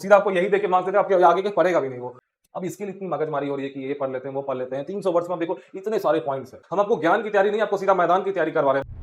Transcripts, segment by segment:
सीधा आपको यही देके मार्क्स देते हैं, आपके आगे के पढ़ेगा भी नहीं वो। अब इसके लिए इतनी मगजमारी हो रही है कि ये पढ़ लेते हैं, वो पढ़ लेते हैं। 300 वर्ड्स में देखो इतने सारे पॉइंट्स हैं। हम आपको ज्ञान की तैयारी नहीं, आपको सीधा मैदान की तैयारी करवा रहे हैं।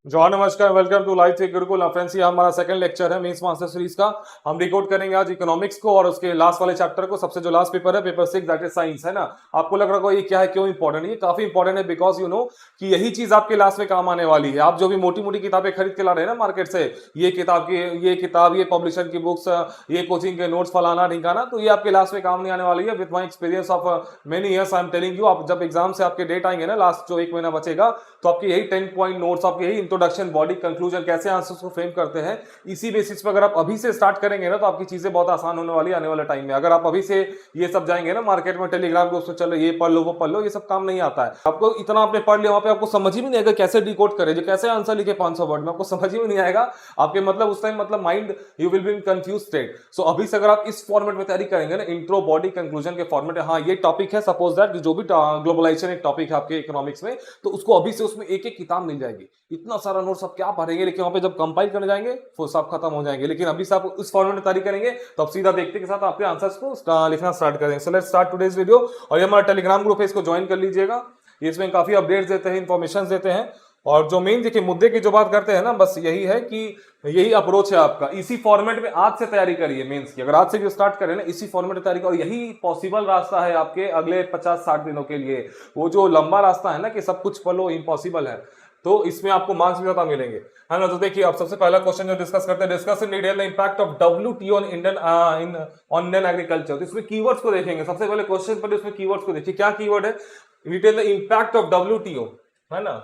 जॉन नमस्कार, welcome to life tech Gurukul. Friends, ये हमारा सेकंड लेक्चर है मेंस मास्टर सीरीज का। हम रिकॉर्ड करेंगे आज इकोनॉमिक्स को और उसके लास्ट वाले चैप्टर को। सबसे जो लास्ट पेपर है, पेपर 6, दैट इज साइंस, है ना। आपको लग रहा होगा ये क्या है, क्यों इंपॉर्टेंट है? ये काफी इंपॉर्टेंट है बिकॉज यू नो कि यही चीज आपके लास्ट में काम आने वाली है। आप जो भी मोटी मोटी किताबें खरीद के ला रहे हैं ना मार्केट से, ये किताब, ये पब्लिशर की बुक्स, ये कोचिंग के नोट्स, फलाना ढिंकाना, तो ये आपके लास्ट में काम नहीं आने वाली है। With my experience of many years I am telling you, आप जब एग्जाम से आपके डेट आएंगे ना, लास्ट जो 1 महीना बचेगा, तो आपके यही 10 पॉइंट नोट्स, आपके यही इंट्रोडक्शन, बॉडी, कंक्लूजन, कैसे आंसर्स को फ्रेम करते हैं, इसी बेसिस पर अगर आप अभी से स्टार्ट करेंगे ना, तो आपकी चीजें बहुत आसान होने वाली है आने वाले टाइम में। अगर आप अभी से ये सब जाएंगे ना मार्केट में, टेलीग्राम ग्रुप से चलो ये पढ़ लो वो पढ़ लो, ये सब काम नहीं आता है। आपको इतना आपने पढ़ लिया, वहां पे आपको समझ ही नहीं आएगा कैसे डिकोड करे, जो कैसे आंसर लिखे 500 वर्ड में, आपको समझ ही नहीं आएगा। आपके मतलब उस टाइम मतलब mind, you will be in confuse state. So अभी से अगर आप इस फॉर्मेट में तैयारी करेंगे ना, इंट्रो, बॉडी, कंक्लूजन के फॉर्मेट है, हाँ ये टॉपिक है, सपोज दैट जो भी ग्लोबलाइजेशन एक टॉपिक है आपके इकोनॉमिक्स में, तो उसको अभी से उसमें एक एक किताब मिल जाएगी। इतना सारा नोट्स आप क्या पढ़ेंगे, लेकिन वहां पे जब कंपाइल करने जाएंगे वो सब खत्म हो जाएंगे। लेकिन अभी से आप उस फॉर्मेट में तैयारी करेंगे तो आप सीधा देखते के साथ आपके आंसर्स को लिखना स्टार्ट करेंगे। So let's start today's video. और ये हमारा टेलीग्राम ग्रुप है, इसको ज्वाइन कर लीजिएगा। इसमें काफी अपडेट्स देते हैं, इंफॉर्मेशन देते हैं। और जो मेन देखिए मुद्दे की जो बात करते हैं ना, बस यही है कि यही अप्रोच है आपका। इसी फॉर्मेट में आज से तैयारी करिए मेंस की। अगर आज से जो स्टार्ट करें ना, इसी फॉर्मेट में तैयारी करो, यही पॉसिबल रास्ता है आपके अगले 50-60 दिनों के लिए। वो जो लंबा रास्ता है ना कि सब कुछ पढ़ो, इम्पॉसिबल है, तो इसमें आपको मार्क्स भी ज्यादा मिलेंगे, है ना। तो देखिए अब सबसे पहला क्वेश्चन जो डिस्कस करते हैं, discuss in detail the impact of WTO on Indian agriculture. तो इसमें कीवर्ड्स को देखेंगे सबसे पहले क्वेश्चन पर। इसमें कीवर्ड्स को देखिए, क्या कीवर्ड है? Detail the impact of WTO, है ना,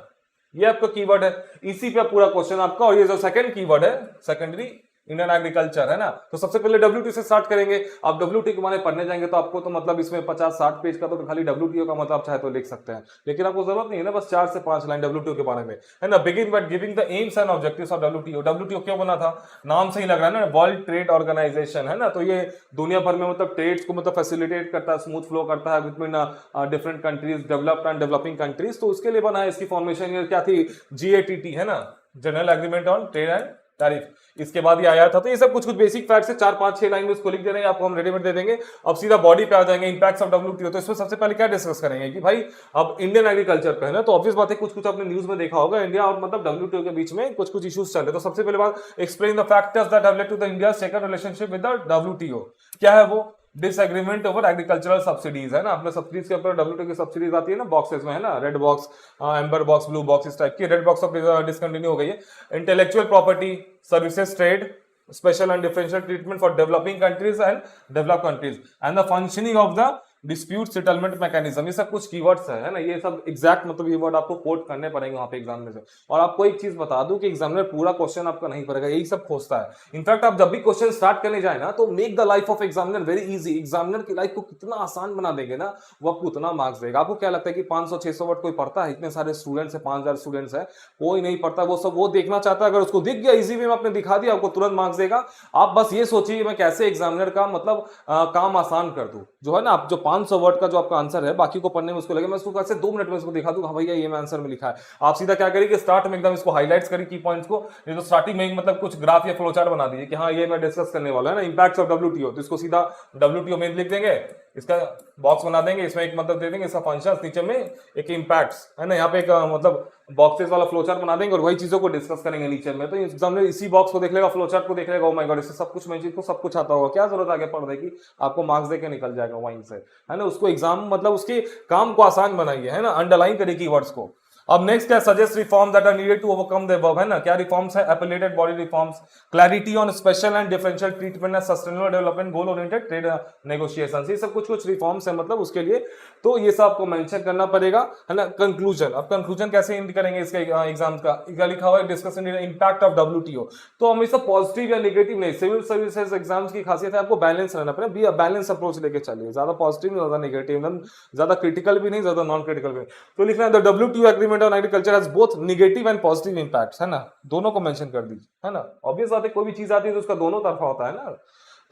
ये आपका कीवर्ड है। इसी पे पूरा क्वेश्चन आपका। और ये जो सेकंड कीवर्ड है, सेकेंडरी इंडियन एग्रीकल्चर, है ना। तो सबसे पहले WTO से स्टार्ट करेंगे। आप WTO के बारे में पढ़ने जाएंगे तो आपको तो मतलब इसमें 50-60 पेज का तो खाली WTO का मतलब चाहे तो लिख सकते हैं, लेकिन आपको जरूरत नहीं है ना, बस 4 से 5 लाइन WTO के बारे में, है ना। Begin by giving the AIIMS and objectives of WTO। WTO क्यों बना था? नाम से ही लग रहा है ना, वर्ल्ड ट्रेड ऑर्गेनाइजेशन, है ना। तो ये दुनिया भर में मतलब ट्रेड्स को मतलब फैसिलिटेट करता है, स्मूथ फ्लो करता है between different countries, developed and developing countries. तो उसके लिए बना है। इसकी फॉर्मेशन क्या थी? GATT, है ना, general agreement on trade and tariff. इसके बाद ये आया था। तो ये सब कुछ बेसिक फैक्ट्स है, 4-5-6 लाइन में इसको लिख दे रहे हैं, आपको हम रेडीमेड दे देंगे। अब सीधा बॉडी पे आ जाएंगे, इंपैक्ट्स ऑफ WTO। तो इसमें सबसे पहले क्या डिस्कस करेंगे कि भाई अब इंडियन एग्रीकल्चर पे है ना, तो ऑब्वियस बात है कुछ आपने न्यूज में देखा होगा, इंडिया और मतलब WTO के बीच में कुछ इश्यूज चल रहे। तो सबसे पहले बात, explain the factors that have led to the India second relationship with the WTO। क्या है वो? डिसएग्रीमेंट ओवर एग्रीकल्चरल सब्सिडीज, है ना। अपने सब्सिडीज के ऊपर WTO की सब्सिडीज आती है ना बॉक्सेस में, है ना, red box, amber box, blue box, इस टाइप की। रेड बॉक्स ऑफ डिसकंटिन्यू हो गई है। Intellectual property, services trade, special and differential treatment for developing countries and developed countries, and the functioning of the dispute settlement mechanism. ये सब कुछ keywords है ना। ये सब एग्जैक्ट मतलब ये वर्ड आपको कोट करने पड़ेंगे वहां पे एग्जाम में से। और आपको एक चीज बता दूं कि एग्जामिनर पूरा क्वेश्चन आपका नहीं पड़ेगा, यही सब खोजता है। इनफैक्ट आप जब भी क्वेश्चन स्टार्ट करने जाए ना, तो make the life of examiner very easy. Examiner की लाइफ को कितना आसान बना देंगे ना, वो आपको उतना मार्क्स देगा। आपको क्या लगता है कि 500-600 वर्ड कोई पढ़ता है? इतने सारे स्टूडेंट्स है, 5000 स्टूडेंट्स है, कोई नहीं पढ़ता। वो सब वो देखना चाहता है, अगर उसको दिख गया इजी वे में आपने दिखा दिया, आपको तुरंत मार्क्स देगा। आप बस ये सोचिए मैं कैसे एग्जामिनर का मतलब काम आसान कर दूं, जो है ना। आप जो 500 वर्ड का जो आपका आंसर है, बाकी को पढ़ने में उसको लगे मैं उसको कैसे 2 मिनट में उसको दिखा दूं, हाँ भैया ये मैं आंसर में लिखा है। आप सीधा क्या करिए कि स्टार्ट में एकदम इसको हाईलाइट्स करिए की पॉइंट्स को। ये तो स्टार्टिंग में मतलब कुछ ग्राफ या फ्लो चार्ट बना दीजिए कि हाँ ये मैं डिस्कस करने वाला है ना, इंपैक्ट्स ऑफ WTO। तो इसको सीधा WTO में लिख देंगे, इसका बॉक्स बना देंगे, इसमें एक मतलब दे देंगे इसका फंक्शंस, नीचे में एक इंपैक्ट्स, है ना। यहाँ पे एक मतलब बॉक्सेस वाला फ्लोचार्ट बना देंगे और वही चीजों को डिस्कस करेंगे नीचे में। तो एग्जामिनर इसी बॉक्स को देख लेगा, फ्लोचार्ट को देख लेगा, ओ माय गॉड इससे सब कुछ मैं को सब कुछ आता होगा, क्या जरूरत आगे पढ़ने की, आपको मार्क्स देके निकल जाएगा वहीं से, है ना। उसको एग्जाम मतलब उसके काम को आसान बनाइए, है ना, अंडरलाइन करिए कीवर्ड्स को। अब नेक्स्ट क्या, suggest reform that are needed to overcome the above, है ना। क्या रिफॉर्म्स है? Appellate body reforms, clarity on special and differential treatment and sustainable development, goal oriented trade negotiations. ये सब कुछ रिफॉर्म्स है मतलब उसके लिए। तो ये सब आपको मेंशन करना पड़ेगा, है ना। कंक्लूजन, अब कंक्लूजन कैसे इंड करेंगे इसके एग्जाम का? क्या लिखा हुआ है? Discussion impact of WTO। तो हमेशा पॉजिटिव या नेगेटिव नहीं, सिविल सर्विसेज एग्जाम्स की खासियत है आपको बैलेंस रहना पड़ेगा। बी बैलेंस अप्रोच लेके चलिए, ज्यादा पॉजिटिव नहीं, ज्यादा नेगेटिव, ज्यादा क्रिटिकल भी नहीं, ज्यादा नॉन क्रिटिकल भी नहीं। तो लिखना है the WTO agreement on agriculture has both negative and positive impacts, है ना। दोनों को मेंशन कर दीजिए, है ना। ऑब्वियस बात है कोई भी चीज आती है तो उसका दोनों तरफा होता है ना।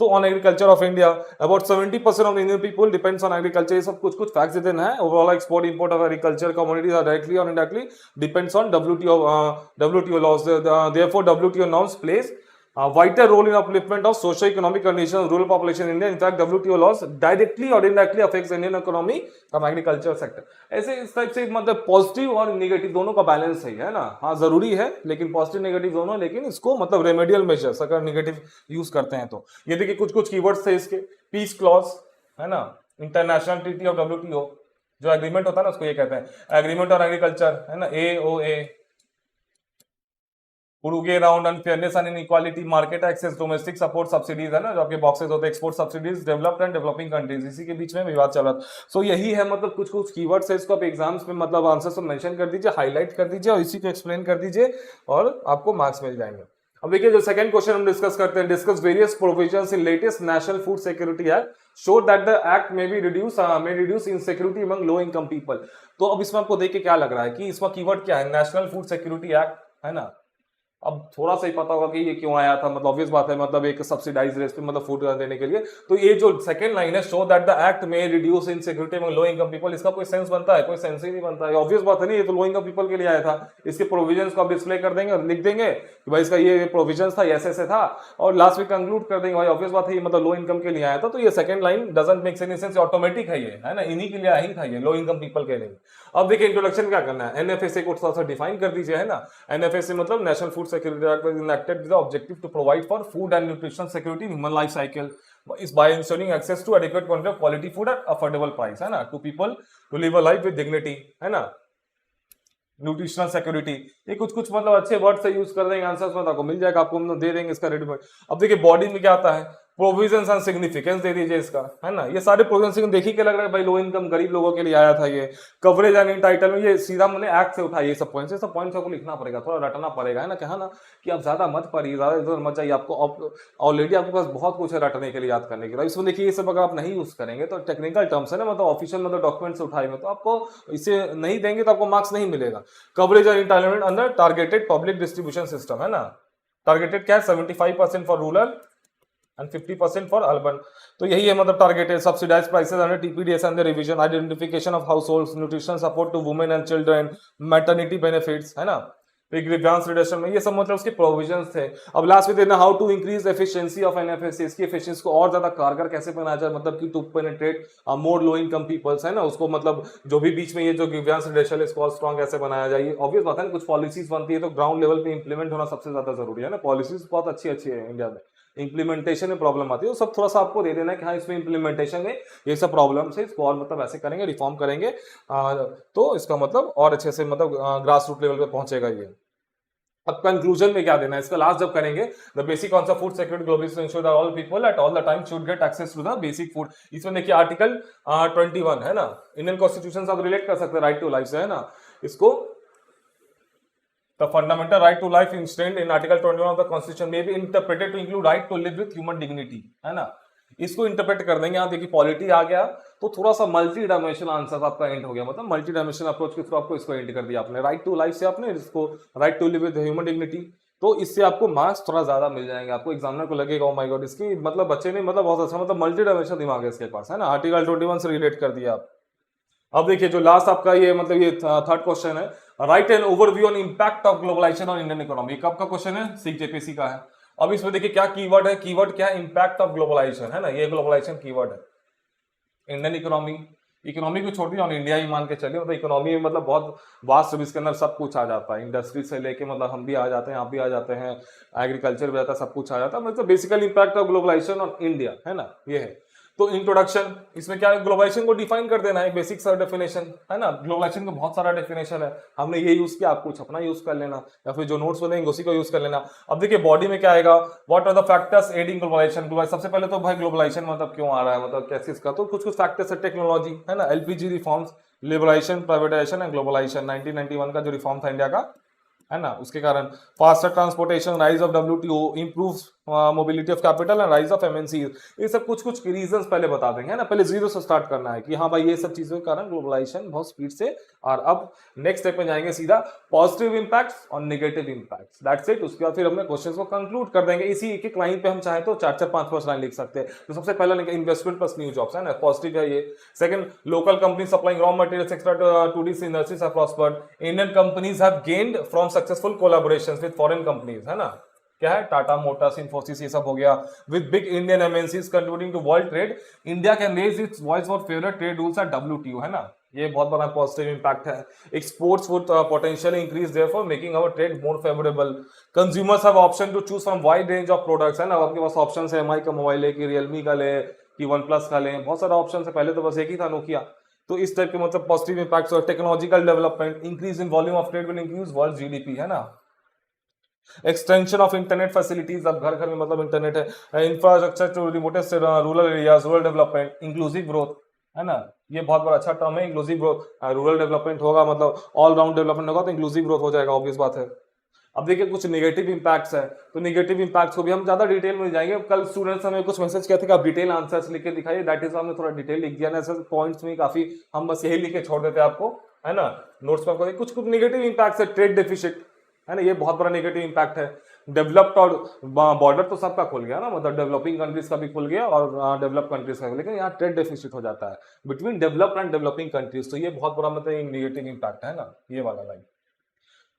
तो on agriculture of India about 70% of Indian people depends on agriculture. ये सब कुछ फैक्ट्स देना है। Overall export import of agriculture commodities are directly और indirectly depends on WTO laws. Therefore WTO norms places vital role in upliftment of socio-economic conditions of rural population in India. In fact, WTO laws directly or indirectly affects Indian economy from agriculture sector. ऐसे इस type से मतलब positive और negative दोनों का balance है ना. हाँ जरूरी है लेकिन पॉजिटिव नेगेटिव दोनों, लेकिन इसको मतलब रेमेडियल मेजर्स अगर नेगेटिव यूज करते हैं तो. ये देखिए कुछ कुछ कीवर्ड्स थे इसके. पीस क्लॉज है ना, इंटरनेशनल ट्रीटी ऑफ WTO, जो एग्रीमेंट होता है ना उसको ये कहते हैं एग्रीमेंट ऑन एग्रीकल्चर है ना, AOA. Uruguay round unfairness and inequality, market access, domestic support subsidies है ना, जो आपके बॉक्सेस होते हैं, export subsidies, developed and developing countries, इसी के बीच में विवाद चल रहा था. सो यही है मतलब कुछ कुछ कीवर्ड्स है, इसको आप एग्जाम्स में मतलब आंसर्स में मेंशन कर दीजिए, हाईलाइट कर दीजिए और इसी को एक्सप्लेन कर दीजिए और आपको मार्क्स मिल जाएंगे. अब देखिए जो सेकंड क्वेश्चन हम डिस्कस करते हैं, discuss various provisions in latest national food security act show that the act may reduce insecurity among low income people. तो अब इसमें आपको देख के क्या लग रहा है कि इसमें कीवर्ड क्या है, नेशनल फूड सिक्योरिटी एक्ट है ना. अब थोड़ा सा ही पता होगा कि ये क्यों आया था, मतलब ऑब्वियस बात है, मतलब एक सब्सिडाइज रेट पे मतलब फूड देने के लिए. तो ये जो सेकंड लाइन है, शो दैट द एक्ट में reduce insecurity among low income people, इसका कोई सेंस बनता है? कोई सेंस ही नहीं बनता है. ऑब्वियस बात है नहीं, ये तो लो इनकम पीपल के लिए आया था. इसके प्रोविजंस को आप डिस्प्ले कर देंगे और लिख देंगे कि भाई इसका ये प्रोविजंस था, ऐसे ऐसे था, और लास्ट में कंक्लूड कर देंगे भाई ऑब्वियस बात है ये मतलब लो इनकम के लिए आया था. तो ये second line doesn't make any sense, automatic है ये है ना, इन्हीं के लिए आया ही था ये, लो इनकम पीपल के लिए. अब देखिए इंट्रोडक्शन क्या करना है, एनएफएसए को थोड़ा सा डिफाइन कर दीजिए है ना. एनएफएसए मतलब national food security act enacted with the objective to provide for food and nutrition security in human life cycle is by ensuring access to adequate quantity of quality food at affordable price है ना, to people to live a life with dignity है ना. Nutritional security, ये कुछ कुछ मतलब अच्छे word से यूज कर देंगे आंसर्स में, आपको मिल जाएगा, आपको हम दे देंगे इसका रेडीमेड. अब देखिए बॉडी में क्या आता है, प्रोविजंस एंड सिग्निफिकेंस दे दीजिए इसका है ना. ये सारे प्रोविजंस देखिए क्या लग रहा है भाई, लो इनकम गरीब लोगों के लिए आया था ये. कवरेज एंड इंटाइटलमेंट, ये सीधा मैंने एक्ट से उठाया ये सब पॉइंट्स, ये सब पॉइंट्स आपको लिखना पड़ेगा, थोड़ा रटना पड़ेगा है ना. कहा ना कि आप ज्यादा मत पढ़िए, ज्यादा इधर मत जाइए, आपको ऑलरेडी आपके पास बहुत कुछ है रटने के लिए, याद करने के लिए. इसमें देखिए ये सब अगर आप नहीं यूज करेंगे तो टेक्निकल टर्म्स है ना, मतलब ऑफिशियल मतलब डॉक्यूमेंट से उठाए हुए, तो आपको इसे नहीं देंगे तो आपको मार्क्स नहीं मिलेगा. कवरेज एंड इंटाइटलमेंट अंदर टारगेटेड पब्लिक डिस्ट्रीब्यूशन सिस्टम है ना. टारगेटेड क्या है, 75% for rural and 50% for urban. तो यही है मतलब targeted subsidized prices under TPDS and the revision, identification of households, nutrition support to women and children, maternity benefits है ना, ग्रीवेंस रिडक्शन में, ये सब मतलब उसके प्रोविजंस थे. अब लास्ट में देना how to increase efficiency of NFSA, इसकी एफिशिएंसी को और ज्यादा कारगर कैसे बनाया जाए, मतलब कि to penetrate more low income peoples है ना, उसको मतलब जो भी बीच में ये जो ग्रीवेंस रिडक्शन है इसको और स्ट्रॉन्ग कैसे बनाया जाए. ऑब्वियस बात है कुछ पॉलिसीज बनती है तो ग्राउंड लेवल पे इंप्लीमेंट होना सबसे ज्यादा जरूरी है ना. पॉलिसीज बहुत अच्छी अच्छी है इंडिया में, इंप्लीमेंटेशन में प्रॉब्लम आती है, वो सब थोड़ा सा आपको दे देना है कि हाँ इसमें इंप्लीमेंटेशन में ये सब प्रॉब्लम्स है, इसको और मतलब ऐसे करेंगे, रिफॉर्म करेंगे तो इसका मतलब और अच्छे से मतलब ग्रास रूट लेवल पे पहुंचेगा ये. अब कंक्लूजन में क्या देना है इसका, लास्ट जब करेंगे, the basic concept of food security globally to ensure that all people at all the time should get access to the basic food. इसमें देखिए आर्टिकल 21 है ना, इंडियन कॉन्स्टिट्यूशन से आप रिलेट कर सकते हैं राइट टू लाइफ से है ना. इसको The fundamental right to life instilled in Article 21 of the Constitution may be interpreted to include right to live with human dignity है ना. इसको इंटरप्रेट कर देंगे. आप देखिए पॉलिटी आ गया तो थोड़ा सा मल्टी डायमेंशनल आंसर आपका एंड हो गया, मतलब मल्टी डायमेंशनल अप्रोच के थ्रू आपको इसको एंड कर दिया आपने. राइट टू लाइफ से आपने इसको right to live with human dignity, तो इससे आपको मार्क्स थोड़ा ज्यादा मिल जाएंगे. आपको एग्जामिनर को लगेगा ओ माय गॉड इसकी मतलब बच्चे ने मतलब बहुत अच्छा मतलब मल्टी डायमेंशनल दिमाग है इसके पास है ना. आर्टिकल 21 से रिलेट कर दिया आप. अब देखिए जो लास्ट आपका ये मतलब ये थर्ड क्वेश्चन है, right an overview on impact of globalisation on Indian economy. कब का क्वेश्चन है, सिक जेपीसी का है. अब इसमें देखिए क्या कीवर्ड है, कीवर्ड क्या है, इंपैक्ट ऑफ ग्लोबलाइजेशन है ना, ये ग्लोबलाइजेशन कीवर्ड है. इंडियन इकोनॉमी, इकोनॉमी को छोड़ दिया और इंडिया ही मान के चलिए, मतलब इकोनॉमी में मतलब बहुत वास्ट, इसके अंदर सब कुछ आ जाता है, इंडस्ट्री से लेके मतलब हम भी आ जाते हैं, आप भी आ जाते हैं, एग्रीकल्चर भी आता है, सब कुछ आ जाता है. मतलब basically impact of globalisation on India है ना, ये है. तो इंट्रोडक्शन, इसमें क्या है, ग्लोबलाइजेशन को डिफाइन कर देना है, बेसिक सा डेफिनेशन है ना. ग्लोबलाइजेशन का बहुत सारा डेफिनेशन है, हमने ये यूज किया, आप कुछ अपना यूज कर लेना या फिर जो नोट्स बनेंगे उसी को यूज कर लेना. अब देखिए बॉडी में क्या आएगा, what are the factors adding globalisation. सबसे पहले तो भाई ग्लोबलाइजेशन मतलब क्यों आ रहा है, मतलब कैसे इसका, तो कुछ कुछ फैक्टर्स है, टेक्नोलॉजी है ना, LPG reforms, liberalisation, privatisation and globalisation, 1991 का जो रिफॉर्म था इंडिया का है ना, उसके कारण faster transportation, rise of WTO, improve mobility of capital and rise of MNC. ये सब कुछ कुछ रीजंस पहले बता देंगे है ना. पहले जीरो से स्टार्ट करना है कि हाँ भाई ये सब चीजों के कारण ग्लोबलाइजेशन बहुत स्पीड से. और अब नेक्स्ट स्टेप में जाएंगे सीधा पॉजिटिव इंपैक्ट्स और नेगेटिव इंपैक्ट्स, दैट्स इट. उसके बाद फिर हमने क्वेश्चंस को कंक्लूड कर देंगे. इसी एक एक लाइन पे हम चाहे तो 4-4, 5-5 लाइन लिख सकते हैं. तो सबसे पहला इन्वेस्टमेंट प्लस न्यू जॉब्स है ना, पॉजिटिव है ये. Second, local company supplying raw materials etcetera to this industries have prospered. Indian companies have gained from successful collaborations with foreign companies है ना. क्या है, टाटा मोटर्स, इन्फोसिस, ये सब हो गया। With big Indian MNCs contributing to world trade, India can raise its voice for favourite trade rules at WTO, है ना, ये बहुत बड़ा पॉजिटिव इंपैक्ट है। Exports would potentially increase therefore making our trade more favourable. Consumers have option to choose from wide range of products, है ना, आपके पास ऑप्शन है, एमआई का मोबाइल है कि रियलमी का ले कि वन प्लस का ले, बहुत सारा ऑप्शन है, पहले तो बस एक ही था नोकिया। तो इस टाइप के मतलब पॉजिटिव इंपैक्ट्स और technological development, increase in volume of trade will increase world GDP, है ना। एक्सटेंशन ऑफ इंटरनेट फैसिलिटीज, अब घर घर में मतलब इंटरनेट है। Infrastructure to remotest rural areas, rural development, inclusive growth, है ना, ये बहुत बड़ा अच्छा टर्म है, इंक्लूसिव ग्रोथ। रूरल डेवलपमेंट होगा मतलब ऑल राउंड डेवलपमेंट होगा तो इंक्लूसिव ग्रोथ हो जाएगा, ऑब्वियस बात है। अब देखिए कुछ नेगेटिव इंपैक्ट्स है, तो नेगेटिव इंपैक्ट्स को भी हम ज्यादा डिटेल में जाएंगे। कल स्टूडेंट्स हमें कुछ मैसेज कहते हैं कि आप डिटेल आंसर्स लिख के दिखाइए, दैट इज हमने थोड़ा डिटेल लिख दिया ना, ऐसे पॉइंट्स में काफी हम बस यही लिख के छोड़ देते हैं आपको, है ना, नोट्स पर। कुछ कुछ नेगेटिव इंपैक्ट्स है, ट्रेड डेफिसिट, है ना, ये बहुत बड़ा नेगेटिव इंपैक्ट है। डेवलप्ड और बॉर्डर तो सबका खुल गया ना, मतलब डेवलपिंग कंट्रीज का भी खुल गया और डेवलप कंट्रीज का, लेकिन यहाँ ट्रेड डेफिसिट हो जाता है between developed and developing countries, तो ये बहुत बड़ा मतलब नेगेटिव इंपैक्ट है ना, ये वाला लाइन।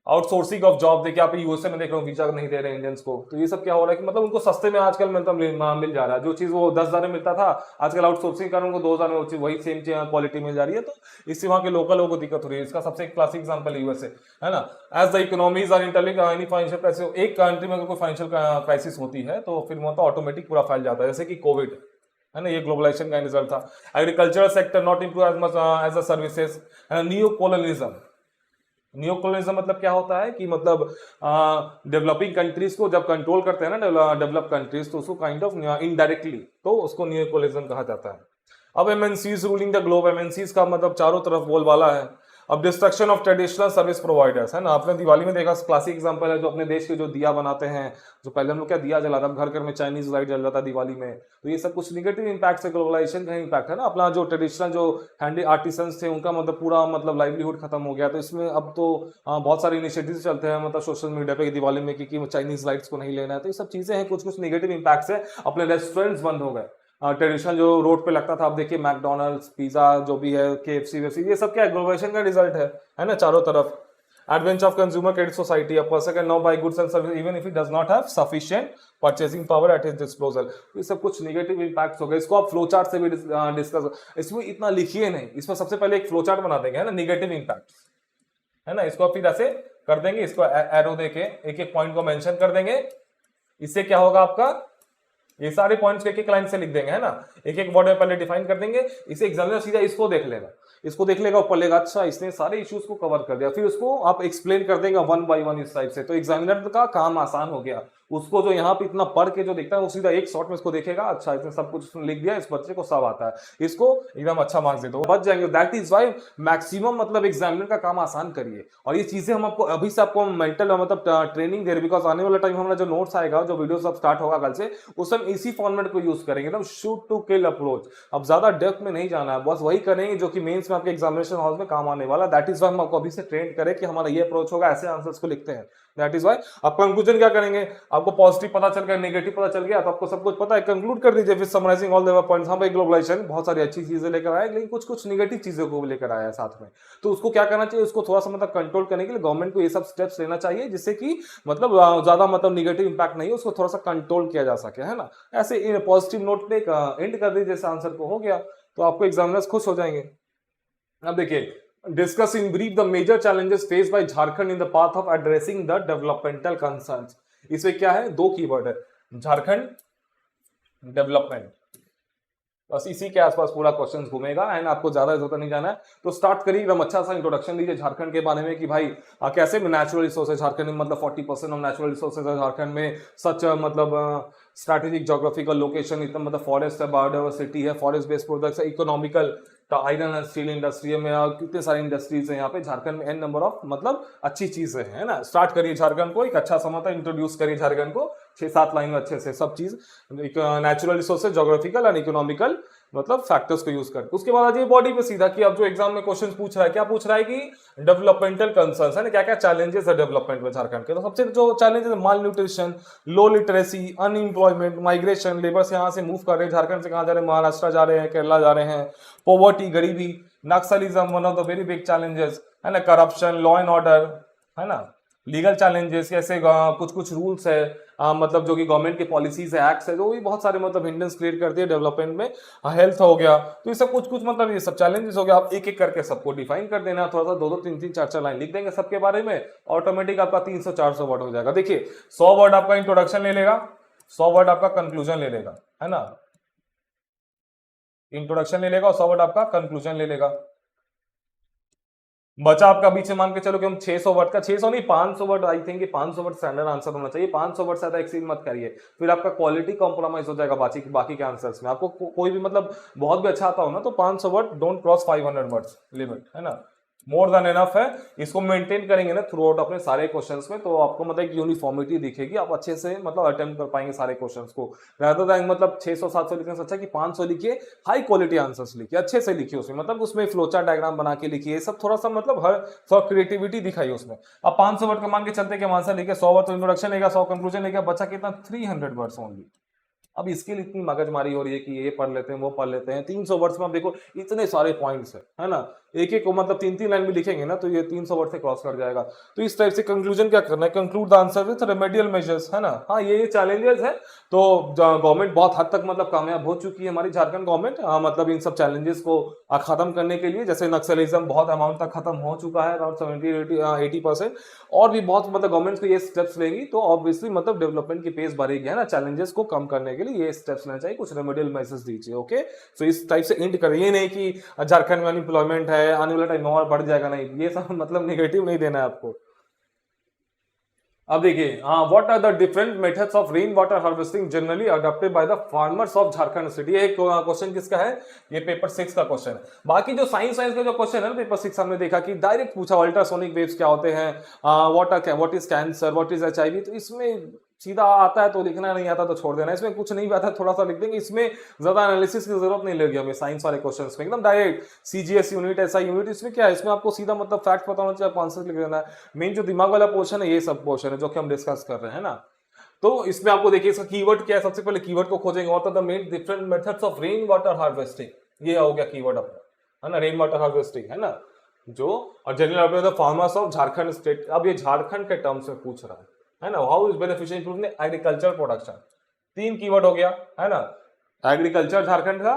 आउटसोर्सिंग ऑफ जॉब, देखिए आप यूएसए में देख रहे हो वीजा नहीं दे रहे इंडियंस को, तो ये सब क्या हो रहा है कि मतलब उनको सस्ते में आजकल मिल जा रहा है, जो चीज वो 10,000 में मिलता था आजकल आउटसोर्सिंग कर उनको 2,000 में वही सेम क्वालिटी मिल जा रही है, तो इससे वहां के लोकल लोगों को दिक्कत हो रही है। इसका सबसे क्लासिक एग्जांपल यूएसए, है ना। As the economies are interlinked, any financial crisis, एक कंट्री में अगर कोई फाइनेंशियल क्राइसिस होती है तो फिर मतलब ऑटोमेटिक पूरा फैल जाता है, जैसे कि कोविड, है ना, ये ग्लोबलाइजेशन का रिजल्ट था। Agricultural sector not improve as much as a services, neo colonialism. New colonialism मतलब क्या होता है कि मतलब डेवलपिंग कंट्रीज को जब कंट्रोल करते हैं ना डेवलप कंट्रीज, तो उसको काइंड ऑफ इनडायरेक्टली तो उसको न्यू कॉलोनिज्म कहा जाता है। अब MNCs ruling the globe, MNCs का मतलब चारों तरफ बोलबाला है। अब destruction of traditional service providers, है ना, आपने दिवाली में देखा क्लासिक एग्जांपल है, जो अपने देश के जो दिया बनाते हैं, जो पहले हम लोग क्या दिया जलाता, घर घर में चाइनीज लाइट जल जाता दिवाली में, तो ये सब कुछ निगेटिव इंपैक्ट है, ग्लोबलाइजेशन का इंपैक्ट है ना। अपना जो ट्रेडिशनल जो हैंडी आर्टिसंस थे उनका मतलब पूरा मतलब लाइवलीहुड खत्म हो गया, तो इसमें अब तो बहुत सारे इनिशिएटिव्स चलते हैं मतलब सोशल मीडिया पे दिवाली में कि चाइनीज लाइट्स को नहीं लेना है, तो ये सब चीजें हैं, कुछ कुछ निगेटिव इंपैक्ट्स है। अपने रेस्टोरेंट्स बंद हो गए, ट्रेडिशनल जो रोड पे लगता था, आप देखिए मैकडोनल्ड्स, पिज्जा जो भी है, केएफसी वेफसी, ये सब क्या है, ग्लोबलाइजेशन का रिजल्ट है ना, चारों तरफ। Advent of consumer credit society, a person can now buy goods and services even if he does not have sufficient purchasing power at his disposal। ये सब कुछ नेगेटिव इंपैक्ट्स हो गए, इसको आप फ्लो चार्ट से भी डिस्कस, इसमें इतना लिखिए नहीं, इसमें सबसे पहले एक फ्लो चार्ट बना देंगे, है ना, नेगेटिव इंपैक्ट, है ना, इसको फिर ऐसे कर देंगे, इसको एरो देके एक एक पॉइंट को मेंशन कर देंगे। इससे क्या होगा आपका, ये सारे पॉइंट्स एक एक लाइन से लिख देंगे, है ना, एक एक वर्ड में पहले डिफाइन कर देंगे। इसे एग्जामिनर सीधा इसको देख लेगा, इसको देख लेगा, ऊपर लेगा, अच्छा इसने सारे इश्यूज को कवर कर दिया, फिर उसको आप एक्सप्लेन कर देंगे वन बाय वन इस टाइप से, तो एग्जामिनर का काम आसान हो गया। उसको जो यहाँ पे इतना पढ़ के जो देखता है वो सीधा एक शॉट में इसको देखेगा, अच्छा इसने सब कुछ लिख दिया, इस बच्चे को सब आता है, इसको एकदम अच्छा मार्क्स दे दो, बच जाएंगे। दैट इज वाई मैक्सिमम मतलब एग्जामिनर का काम आसान करिए, और ये चीजें हम आपको अभी से आपको मेंटल मतलब ट्रेनिंग दे रहे, बिकॉज आने वाला टाइम हमारा जो नोट्स आएगा, जो वीडियो सब स्टार्ट होगा कल से, उस हम इसी फॉर्मेट को यूज करेंगे, एकदम शूट टू किल अप्रोच। अब ज्यादा डेप्थ में नहीं जाना है, बस वही करेंगे जो कि मेंस में आपके एग्जामिनेशन हॉल में काम आने वाला। दैट इज वाई हम आपको अभी से ट्रेन करें कि हमारा ये अप्रोच होगा, ऐसे आंसर्स को लिखते हैं। दैट इज वाई अब कंक्लूजन क्या करेंगे, आपको पॉजिटिव पता चल गया, नेगेटिव पता चल गया, तो आपको सब कुछ पता है, कंक्लूड कर दीजिए फिर समराइजिंग ऑल द पॉइंट्स। हाँ भाई, ग्लोबलाइजेशन बहुत सारी अच्छी चीजें लेकर आया, लेकिन कुछ कुछ नेगेटिव चीजों को लेकर आया है साथ में, तो उसको क्या करना चाहिए, उसको थोड़ा सा मतलब कंट्रोल करने के लिए गवर्नमेंट को ये सब स्टेप्स लेना चाहिए, जिससे कि मतलब ज्यादा मतलब नेगेटिव इंपैक्ट नहीं है, उसको थोड़ा सा कंट्रोल किया जा सके, है ना। ऐसे पॉजिटिव नोट पे एंड कर दीजिए, जैसे आंसर को हो गया तो आपको एग्जामिनर्स खुश हो जाएंगे। अब देखिए, discuss in brief the major challenges faced by Jharkhand in the path of addressing the developmental concerns। इसमें क्या है, दो कीवर्ड है, झारखंड, डेवलपमेंट, बस इसी के आसपास पूरा क्वेश्चन घूमेगा, एंड आपको ज्यादा जरूरत नहीं जाना है। तो स्टार्ट करिए, एकदम अच्छा सा इंट्रोडक्शन दीजिए झारखंड के बारे में कि भाई कैसे नेचुरल रिसोर्सेज झारखंड में, मतलब 40% ऑफ नेचुरल रिसोर्सेज है झारखंड में, सच मतलब स्ट्रैटेजिक जोग्राफिकल लोकेशन, इतना मतलब फॉरेस्ट है, बायोडाइवर्सिटी है, फॉरेस्ट बेस्ड प्रोडक्ट्स है, economical iron and steel industry में कितने सारे इंडस्ट्रीज हैं यहाँ पे झारखंड में, एन नंबर ऑफ मतलब अच्छी चीजें हैं, है ना। स्टार्ट करिए झारखंड को, एक अच्छा समझता इंट्रोड्यूस करिए झारखंड को 6-7 लाइन में अच्छे से सब चीज, natural resources, geographical and economical मतलब फैक्टर्स को यूज करके। उसके बाद आइए बॉडी पे सीधा, कि अब जो एग्जाम में क्वेश्चन पूछ रहा है, क्या पूछ रहा है कि डेवलपमेंटल कंसर्न्स है ना, क्या क्या चैलेंजेस है डेवलपमेंट में झारखंड के। तो सबसे जो चैलेंजेस है, malnutrition, low literacy, unemployment, migration, labour से यहाँ से मूव कर रहे हैं, झारखंड से कहाँ जा रहे हैं, महाराष्ट्र जा रहे हैं, केरला जा रहे हैं, पॉवर्टी, गरीबी, Naxalism one of the very big challenges, है ना, करप्शन, लॉ एंड ऑर्डर, है ना, लीगल चैलेंजेस कैसे कुछ कुछ रूल्स है मतलब जो कि गवर्नमेंट के पॉलिसीज है एक्ट्स है जो भी बहुत सारे मतलब हिंड्रेंस क्रिएट करती है डेवलपमेंट में। हेल्थ हो गया, तो ये सब कुछ कुछ मतलब ये सब चैलेंजेस हो गया। आप एक एक करके सबको डिफाइन कर देना, थोड़ा सा दो दो तीन तीन चार चार लाइन लिख देंगे सबके बारे में, ऑटोमेटिक आपका 300-400 वर्ड हो जाएगा। देखिए 100 वर्ड आपका इंट्रोडक्शन ले लेगा, 100 वर्ड आपका कंक्लूजन ले लेगा, है ना, इंट्रोडक्शन ले लेगा और 100 वर्ड आपका कंक्लूजन ले लेगा। बचा आपका बीच में मान के चलो कि हम 600 वर्ड का, 600 नहीं 500 word, I think 500 word standard answer होना चाहिए, 500 वर्ड से ज्यादा एक्सीड मत करिए, फिर आपका क्वालिटी कॉम्प्रोमाइज हो जाएगा बाकी बाकी के आंसर्स में। आपको कोई भी मतलब बहुत भी अच्छा आता हो ना तो 500 word, don't cross 500 words limit, है ना, मोर देन एनफ है। इसको मेंटेन करेंगे ना थ्रू आउट अपने सारे क्वेश्चंस में, तो आपको मतलब एक यूनिफॉर्मिटी दिखेगी, आप अच्छे से मतलब अटेम्प्ट कर पाएंगे सारे क्वेश्चंस को, rather than मतलब 600-700 लिखने से अच्छा कि 500 लिखिए, हाई क्वालिटी आंसर्स लिखिए, अच्छे से लिखिए उसमें, मतलब उसमें फ्लोचार्ट डायग्राम बना के लिखिए, सब थोड़ा सा मतलब हर थोड़ा क्रिएटिविटी दिखाइए उसमें। अब 500 वर्ड का मान के चलते कि आंसर लिखे, 100 वर्ड तो इंट्रोडक्शन लेगा, 100 कंक्लूजन लेगा, बचा कितना 300 वर्ड्स ओनली। अब इसके लिए इतनी मगजमारी हो रही है कि ये पढ़ लेते हैं वो पढ़ लेते हैं, 300 वर्ड्स में आप देखो इतने सारे पॉइंट्स है ना, एक एक को मतलब 3-3 लाइन भी लिखेंगे ना तो ये 300 वर्ड से क्रॉस कर जाएगा। तो इस टाइप से कंक्लूजन क्या करना है, conclude the answer with remedial measures, है ना। हाँ ये चैलेंजेस है, तो गवर्नमेंट बहुत हद तक मतलब कामयाब हो चुकी है हमारी झारखंड गवर्नमेंट, मतलब इन सब चैलेंजेस को खत्म करने के लिए। जैसे नक्सलिज्म बहुत अमाउंट तक खत्म हो चुका है, अराउंड 70-80%, और भी बहुत मतलब गवर्नमेंट को ये स्टेप्स लेगी तो ऑब्वियसली मतलब डेवलपमेंट की पेस बढ़ेगी, है ना। चैलेंजेस को कम करने के लिए ये स्टेप्स लेना चाहिए, कुछ रेमेडियल मेजर्स दीजिए, ओके। सो इस टाइप से एंड करिए, ये नहीं कि झारखंड में अनएम्प्लॉयमेंट है आने वाला टाइम में और बढ़ जाएगा, नहीं, ये सब मतलब नेगेटिव नहीं देना है आपको। अब देखिए, हाँ, what are the different methods of rain water harvesting generally adopted by the farmers of Jharkhand state. ये एक क्वेश्चन किसका है, ये पेपर 6 का क्वेश्चन है। बाकी जो साइंस का जो क्वेश्चन है ना पेपर 6 हमने देखा कि डायरेक्ट पूछा अल्ट्रासोनिक वेव्स क्या होते हैं, what is cancer, what is HIV, तो इसमें सीधा आता है तो लिखना, नहीं आता तो छोड़ देना, इसमें कुछ नहीं आता थोड़ा सा लिख देंगे, इसमें ज्यादा एनालिसिस की जरूरत नहीं लगी हमें साइंस वाले क्वेश्चंस में, एकदम डायरेक्ट सीजीएस यूनिट ऐसा यूनिट, इसमें क्या है, इसमें आपको सीधा मतलब फैक्ट पता होना चाहिए, आप आंसर लिख देना है। मेन जो दिमाग वाला पोर्शन है ये सब पोर्शन है जो कि हम डिस्कस कर रहे हैं ना। तो इसमें आपको देखिए इसका कीवर्ड क्या है, सबसे पहले कीवर्ड को खोजेंगे, what are the main different methods of rain water harvesting, ये हो गया कीवर्ड अपना, है ना, रेन वाटर हार्वेस्टिंग, है ना, जो और general farmers of Jharkhand state. अब ये झारखंड के टर्म्स में पूछ रहा है ना, how is beneficial improve agriculture production, 3 keyword हो गया, है ना, एग्रीकल्चर झारखंड का,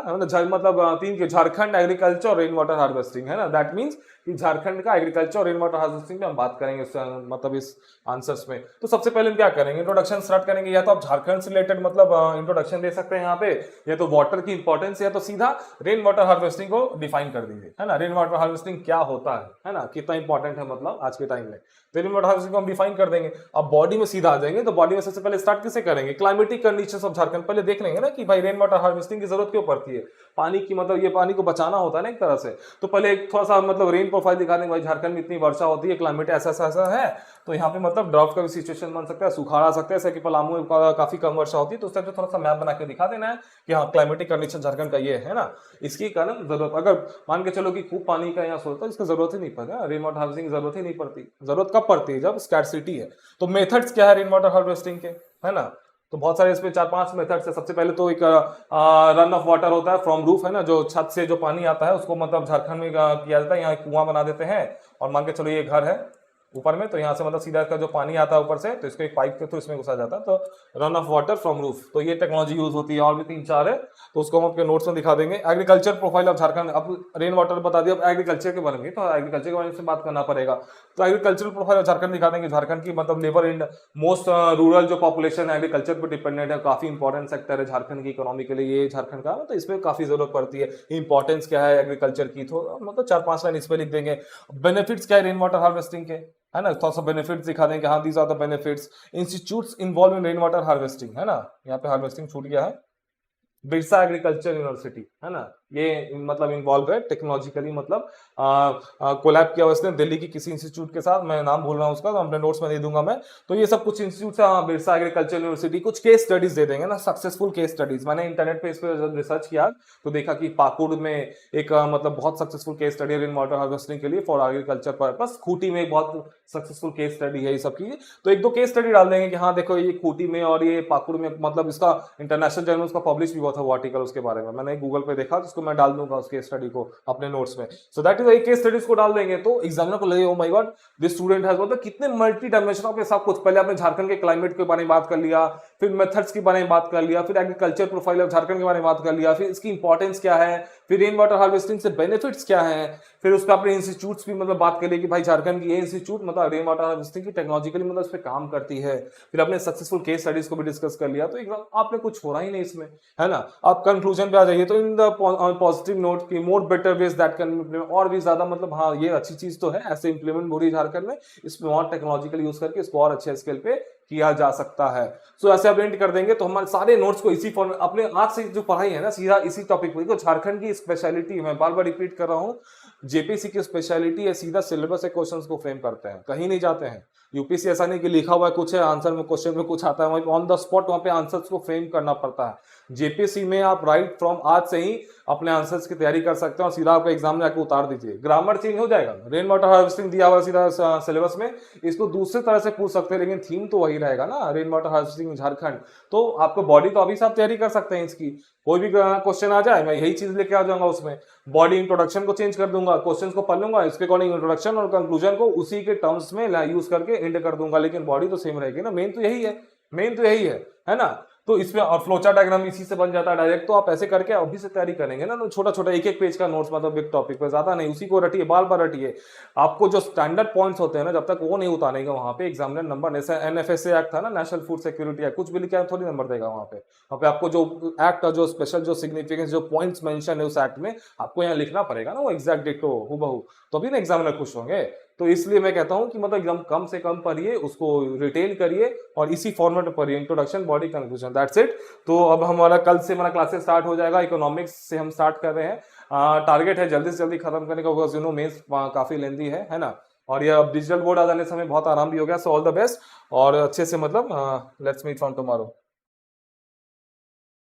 मतलब 3 के Jharkhand agriculture rain water harvesting, है ना, दैट मींस कि झारखंड का एग्रीकल्चर रेन वाटर हार्वेस्टिंग में हम बात करेंगे मतलब इस आंसर्स में। तो सबसे पहले हम क्या करेंगे, इंट्रोडक्शन स्टार्ट करेंगे, या तो आप झारखंड से रिलेटेड मतलब इंट्रोडक्शन दे सकते हैं यहाँ पे, या तो वाटर की इंपॉर्टेंस, या तो सीधा रेन वाटर हार्वेस्टिंग को डिफाइन कर दीजिए, है ना, रेन वाटर हार्वेस्टिंग क्या होता है ना, कितना इंपॉर्टेंट है मतलब आज के टाइम में, तो रेन वाटर हार्वेस्टिंग को हम डिफाइन कर देंगे। अब बॉडी में सीधा आ जाएंगे, तो बॉडी में सबसे पहले स्टार्ट किसे करेंगे, क्लाइमेटिक कंडीशंस ऑफ झारखंड पहले देख लेंगे ना कि भाई रेन वाटर हार्वेस्टिंग की जरूरत क्यों पड़ती है, पानी की मतलब ये पानी को बचाना होता है ना एक तरह से, तो पहले एक थोड़ा सा मतलब रेन प्रोफाइल दिखा देंगे, भाई झारखंड में इतनी वर्षा होती है, क्लाइमेट ऐसा ऐसा है, तो यहाँ पे मतलब ड्राफ्ट का भी सिचुएशन बन सकता है, सुखाड़ आ सकता है, जैसे कि पलामू में काफी कम वर्षा होती है, तो उस टाइप से थोड़ा सा मैप बना के दिखा देना है कि हाँ क्लाइमेटिक कंडीशन झारखंड का ये है ना, इसकी कारण जरूरत, अगर मान के चलो कि खूब पानी का यहाँ सोचता है इसका जरूरत ही नहीं पड़ता, रेन वाटर हार्वेस्टिंग की जरूरत ही नहीं पड़ती, जरूरत कब पड़ती है जब स्कैर्सिटी है। तो मेथड्स क्या है रेन वाटर हार्वेस्टिंग के, है ना, तो बहुत सारे इसमें 4-5 मेथड्स है। सबसे पहले तो एक रन ऑफ वाटर होता है फ्रॉम रूफ, है ना, जो छत से जो पानी आता है उसको मतलब झारखंड में किया जाता है, यहाँ कुआं बना देते हैं, और मान के चलो ये घर है ऊपर में, तो यहाँ से मतलब सीधा इसका जो पानी आता है ऊपर से, तो इसको एक पाइप के थ्रू इसमें घुसा जाता है, तो run of water from roof, तो ये टेक्नोलॉजी यूज होती है, और भी 3-4 है, तो उसको हम आपके नोट्स में दिखा देंगे। एग्रीकल्चर प्रोफाइल ऑफ झारखंड, अब रेन वाटर बता दिया, अब एग्रीकल्चर के बारे में, तो एग्रीकल्चर के बारे में बात करना पड़ेगा, तो एग्रीकल्चर प्रोफाइल ऑफ झारखंड दिखा देंगे। झारखंड की मतलब लेबर इन मोस्ट रूरल जो पॉपुलेशन एग्रीकल्चर पर डिपेंडेंट है, काफी इंपॉर्टेंट सेक्टर है झारखंड की इकोनॉमी के लिए ये झारखंड का, तो इसमें काफी जरूरत पड़ती है, इंपॉर्टेंस क्या है एग्रीकल्चर की, तो मतलब 4-5 लाइन इस पे लिख देंगे। बेनिफिट्स क्या है रेन वाटर हार्वेस्टिंग के, है ना, थोड़ा सा बेनिफिट्स दिखा देंगे, हाँ these are the benefits. Institutes involve in rain water harvesting, है ना, यहाँ पे हार्वेस्टिंग छूट गया है, बिरसा एग्रीकल्चर यूनिवर्सिटी, है ना, ये मतलब इन्वॉल्व है टेक्नोलॉजिकली, मतलब कोलैब किया उसने दिल्ली की किसी इंस्टीट्यूट के साथ, मैं नाम भूल रहा हूँ उसका, तो अपने नोट्स में दे दूंगा मैं। तो ये सब कुछ इंस्टीट्यूट है, बिरसा एग्रीकल्चर यूनिवर्सिटी, कुछ केस स्टडीज दे देंगे ना, सक्सेसफुल केस स्टडीज। मैंने इंटरनेट पे इस पर रिसर्च किया तो देखा कि पाकुड़ में एक मतलब बहुत सक्सेसफुल केस स्टडी है रेन वाटर हार्वेस्टिंग के लिए फॉर एग्रीकल्चर पर्पस, खूंटी में एक बहुत सक्सेसफुल केस स्टडी है ये सब की। तो एक दो केस स्टडी डाल देंगे कि हाँ देखो ये खूंटी में और ये पाकुड़ में, मतलब इसका इंटरनेशनल जर्नल्स का पब्लिश भी हुआ था वो आर्टिकल उसके बारे में, मैंने गूगल पे देखा, जिसको मैं डाल दूंगा उस केस स्टडी को अपने नोट्स में। सो दैट इज एक केस स्टडीज को डाल देंगे तो एग्जामिनर को लगे oh my God this student has, मतलब कितने मल्टी डायमेंशनल के सब कुछ। पहले आपने झारखंड के क्लाइमेट के बारे में बात कर लिया, फिर मेथड्स के बारे में बात कर लिया, फिर एग्रीकल्चर प्रोफाइल ऑफ झारखंड के बारे में बात कर लिया, फिर इसकी इंपॉर्टेंस क्या है, फिर रेन वाटर हार्वेस्टिंग से बेनिफिट्स क्या है, फिर उसका अपने इंस्टीट्यूट्स भी मतलब बात करिए कि भाई झारखंड की ये इंस्टीट्यूट मतलब रेन वाटर हार्वेस्टिंग की टेक्नोलॉजिकली मतलब इस पे काम करती है। फिर अपने सक्सेसफुल केस स्टडीज को भी डिस्कस कर लिया, तो एकदम आपने कुछ हो रहा ही नहीं इसमें, है ना। आप कंक्लूजन पे आ जाइए। तो इन द पॉजिटिव नोट की more better ways that can implement, और भी ज्यादा मतलब हाँ ये अच्छी चीज तो है, ऐसे इंप्लीमेंट हो रही है झारखंड में, इसमें और टेक्नोलॉजिकल यूज करके इसको और अच्छे स्केल पे किया जा सकता है। सो ऐसे आप एंड कर देंगे तो हमारे सारे नोट्स को इसी फॉर्म में अपने आज से जो पढ़ाई है ना सीधा इसी टॉपिक पर। झारखंड की स्पेशलिटी मैं बार बार रिपीट कर रहा हूं, जेपीसी की स्पेशलिटी है सीधा सिलेबस से क्वेश्चंस को फ्रेम करते हैं, कहीं नहीं जाते हैं। यूपीसी ऐसा नहीं कि लिखा हुआ है कुछ है, आंसर में क्वेश्चन में कुछ आता है, वहीं ऑन द स्पॉट वहां पे आंसर्स को फ्रेम करना पड़ता है। जेपीसी में आप राइट फ्रॉम आज से ही अपने आंसर्स की तैयारी कर सकते हैं और सीधा आपको एग्जाम में आके उतार दीजिए। ग्रामर चेंज हो जाएगा, रेन वाटर हार्वेस्टिंग दिया हुआ सीधा सिलेबस में, इसको दूसरी तरह से पूछ सकते हैं, लेकिन थीम तो वही रहेगा ना, रेन वाटर हार्वेस्टिंग झारखंड। तो आपको बॉडी तो अभी से आप तैयारी कर सकते हैं इसकी, कोई भी क्वेश्चन आ जाए मैं यही चीज लेके आ जाऊंगा उसमें। बॉडी इंट्रोडक्शन को चेंज कर दूंगा, क्वेश्चन को पढ़ लूंगा, इसके अकॉर्डिंग इंट्रोडक्शन और कंक्लूजन को उसी के टर्म्स में यूज करके एंड कर दूंगा, लेकिन बॉडी तो सेम रहेगी ना। मेन तो यही है, मेन तो यही है ना। तो इसमें और फ्लोचार्ट डायग्राम इसी से बन जाता है डायरेक्ट। तो आप ऐसे करके अभी से तैयारी करेंगे ना, तो छोटा छोटा एक एक पेज का नोट्स मतलब बिग टॉपिक पे, ज्यादा नहीं, उसी को रटिए, बार बार रटिए। आपको जो स्टैंडर्ड पॉइंट्स होते हैं ना, जब तक वो नहीं उतारेगा वहां पे एग्जामिनर नंबर, जैसे एनएफएसए एक्ट था ना, नेशनल फूड सिक्योरिटी एक्ट, कुछ भी लिखा थोड़ी नंबर देगा वहां पे आपको जो एक्ट का जो स्पेशल जो सिग्निफिकेंस जो पॉइंट्स मेंशन है उस एक्ट में आपको यहाँ लिखना पड़ेगा ना, वो एग्जैक्ट डिटो हूबहू, तो अभी ना एग्जामिनर खुश होंगे। तो इसलिए मैं कहता हूं कि मतलब एकदम कम से कम पढ़िए, उसको रिटेन करिए और इसी फॉर्मेट में पढ़िए, introduction body conclusion, that's it. तो अब हमारा कल से हमारा क्लासेस स्टार्ट हो जाएगा, इकोनॉमिक्स से हम स्टार्ट कर रहे हैं। टारगेट है जल्दी से जल्दी खत्म करने का, बिकॉज यू नो मेंस काफी लेंदी है ना। और ये अब डिजिटल बोर्ड आ जाने से हमें बहुत आराम भी हो गया। सो ऑल द बेस्ट और अच्छे से मतलब लेट्स मीट फ्रॉम टुमारो।